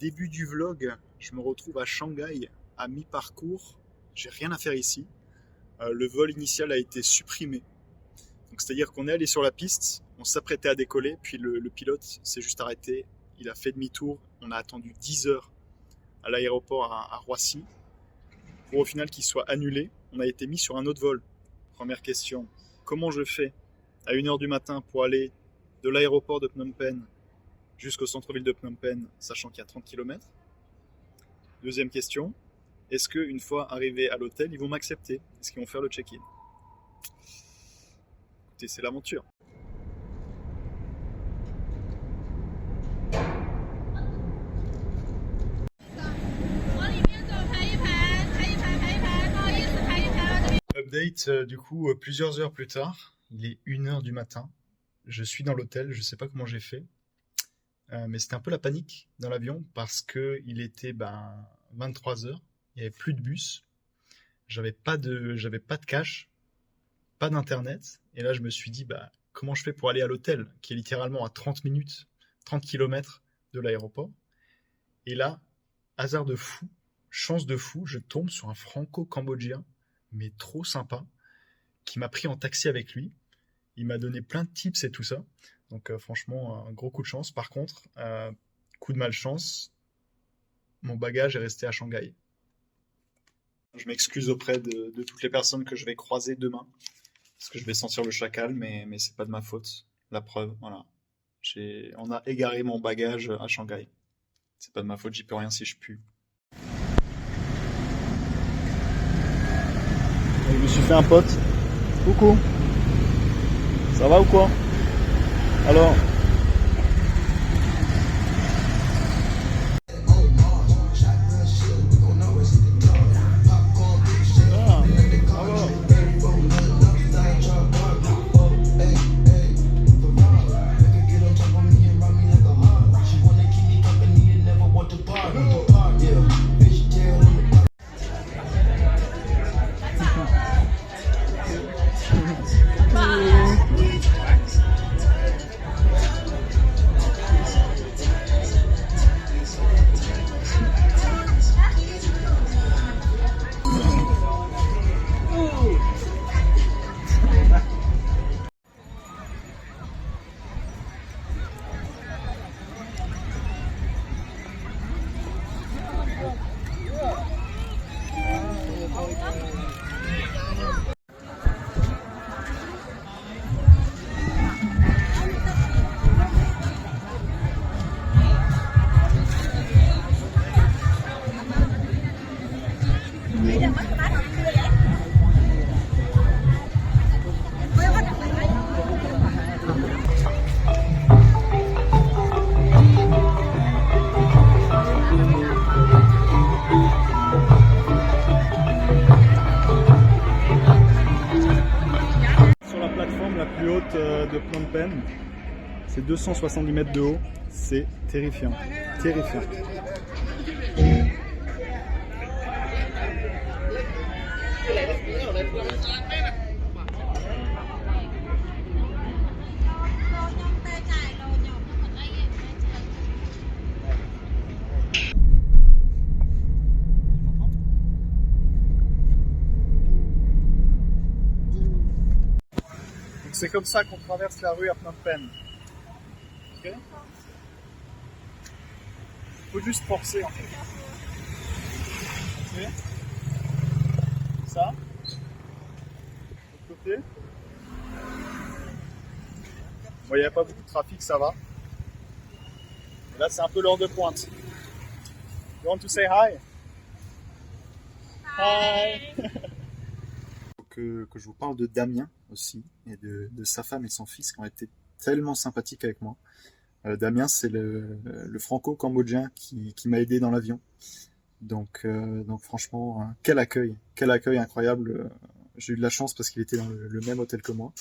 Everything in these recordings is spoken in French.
Début du vlog, je me retrouve à Shanghai, à mi-parcours. J'ai rien à faire ici. Le vol initial a été supprimé. Donc, c'est-à-dire qu'on est allé sur la piste, on s'apprêtait à décoller, puis le pilote s'est juste arrêté. Il a fait demi-tour. On a attendu 10 heures à l'aéroport à Roissy pour au final qu'il soit annulé. On a été mis sur un autre vol. Première question, comment je fais à 1 heure du matin pour aller de l'aéroport de Phnom Penh jusqu'au centre-ville de Phnom Penh, sachant qu'il y a 30 km? Deuxième question, est-ce qu'une fois arrivé à l'hôtel, ils vont m'accepter? Est-ce qu'ils vont faire le check-in? Écoutez, c'est l'aventure. Update, du coup, plusieurs heures plus tard, il est 1 heure du matin. Je suis dans l'hôtel, je sais pas comment j'ai fait, mais c'était un peu la panique dans l'avion parce qu'il était 23 heures, il n'y avait plus de bus, j'avais pas de cash, pas d'internet, et là je me suis dit comment je fais pour aller à l'hôtel qui est littéralement à 30 minutes, 30 km de l'aéroport. Et là, hasard de fou, chance de fou, je tombe sur un franco-cambodgien, mais trop sympa, qui m'a pris en taxi avec lui. Il m'a donné plein de tips et tout ça. Donc franchement, un gros coup de chance. Par contre, coup de malchance, mon bagage est resté à Shanghai. Je m'excuse auprès de toutes les personnes que je vais croiser demain, parce que je vais sentir le chacal, mais c'est pas de ma faute. La preuve, voilà. On a égaré mon bagage à Shanghai. C'est pas de ma faute, j'y peux rien si je pue. Je me suis fait un pote. Coucou. Ça va ou quoi? Alors. Ah, bravo. Sur la plateforme la plus haute de Phnom Penh, c'est 270 mètres de haut, c'est terrifiant, terrifiant. C'est comme ça qu'on traverse la rue à Phnom Penh. Okay. Faut juste forcer en fait. Okay. Ça. De l'autre côté. Bon, il n'y a pas beaucoup de trafic, ça va. Et là, c'est un peu l'heure de pointe. You want to say hi? Hi. Que je vous parle de Damien aussi, et de sa femme et son fils qui ont été tellement sympathiques avec moi. Damien, c'est le franco-cambodgien qui m'a aidé dans l'avion. Donc franchement, quel accueil incroyable. J'ai eu de la chance parce qu'il était dans le même hôtel que moi.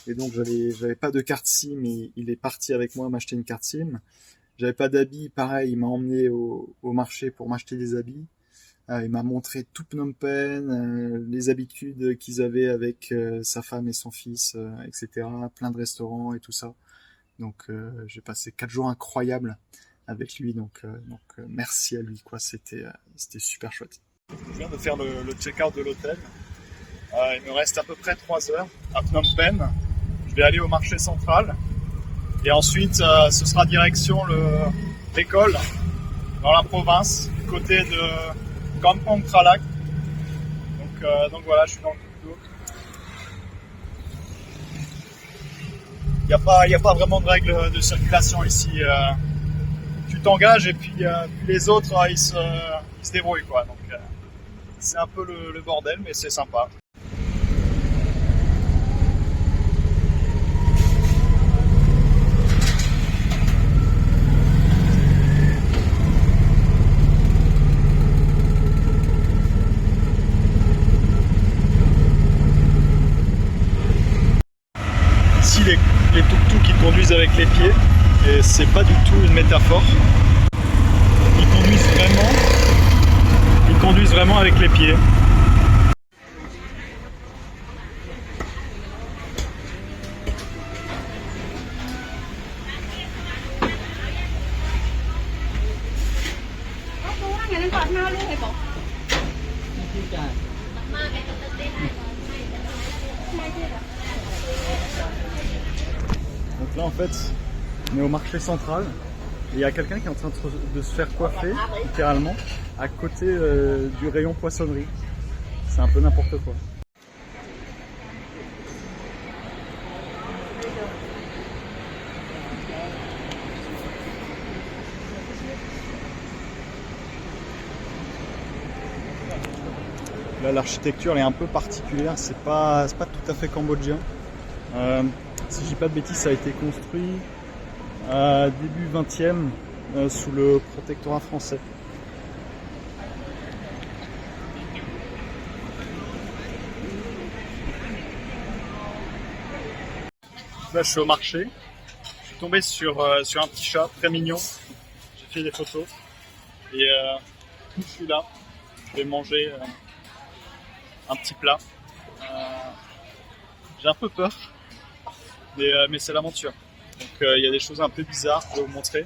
Et donc j'avais pas de carte SIM, mais il est parti avec moi m'acheter une carte SIM. J'avais pas d'habits, pareil, il m'a emmené au marché pour m'acheter des habits. Il m'a montré tout Phnom Penh, les habitudes qu'ils avaient avec sa femme et son fils, etc. Plein de restaurants et tout ça. Donc j'ai passé 4 jours incroyables avec lui, donc merci à lui, quoi. C'était super chouette. Je viens de faire le check-out de l'hôtel. Il me reste à peu près 3 heures à Phnom Penh. Je vais aller au marché central et ensuite ce sera direction l'école dans la province du côté de Kampong Kralak. Donc voilà, je suis dans le tuk-tuk. Il n'y a pas vraiment de règles de circulation ici. Tu t'engages et puis les autres ils se débrouillent, quoi. Donc c'est un peu le bordel, mais c'est sympa. Ici les tuk-tuk qui conduisent avec les pieds, et c'est pas du tout une métaphore. Ils conduisent vraiment avec les pieds. Donc là en fait, on est au marché central et il y a quelqu'un qui est en train de se faire coiffer, littéralement, à côté du rayon poissonnerie. C'est un peu n'importe quoi. Là, l'architecture elle est un peu particulière, c'est pas tout à fait cambodgien. Si je dis pas de bêtises, ça a été construit début 20e sous le protectorat français. Là, je suis au marché. Je suis tombé sur un petit chat très mignon. J'ai fait des photos et je suis là. Je vais manger un petit plat. J'ai un peu peur, mais c'est l'aventure. Donc il y a des choses un peu bizarres, je vais vous montrer.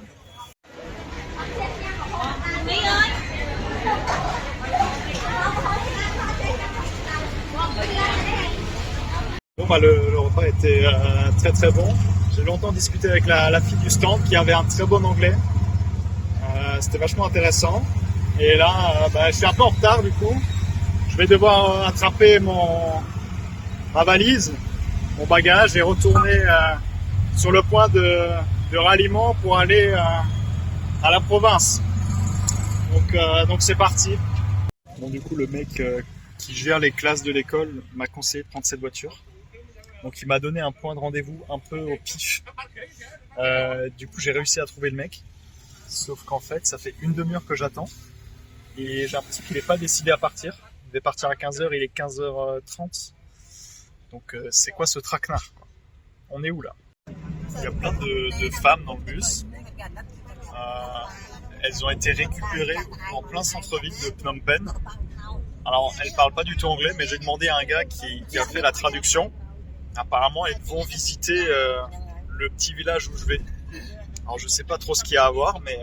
Bon, bah, le repas était très très bon. J'ai longtemps discuté avec la fille du stand qui avait un très bon anglais. C'était vachement intéressant. Et là, je suis un peu en retard du coup. Je vais devoir attraper ma valise, mon bagage et retourner sur le point de ralliement pour aller à la province. Donc c'est parti. Bon, du coup, le mec qui gère les classes de l'école m'a conseillé de prendre cette voiture. Donc il m'a donné un point de rendez-vous un peu au pif. Du coup, j'ai réussi à trouver le mec. Sauf qu'en fait, ça fait une demi-heure que j'attends. Et j'ai l'impression qu'il n'est pas décidé à partir. Il devait partir à 15h, il est 15h30. Donc c'est quoi ce traquenard, quoi? On est où là? Il y a plein de femmes dans le bus. Elles ont été récupérées en plein centre-ville de Phnom Penh. Alors elles parlent pas du tout anglais, mais j'ai demandé à un gars qui a fait la traduction. Apparemment elles vont visiter le petit village où je vais. Alors je sais pas trop ce qu'il y a à voir, mais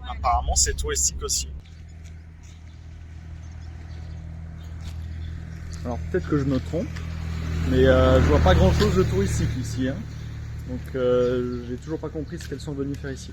apparemment c'est touristique aussi. Alors peut-être que je me trompe, mais je vois pas grand chose de touristique ici, hein. Donc j'ai toujours pas compris ce qu'elles sont venues faire ici.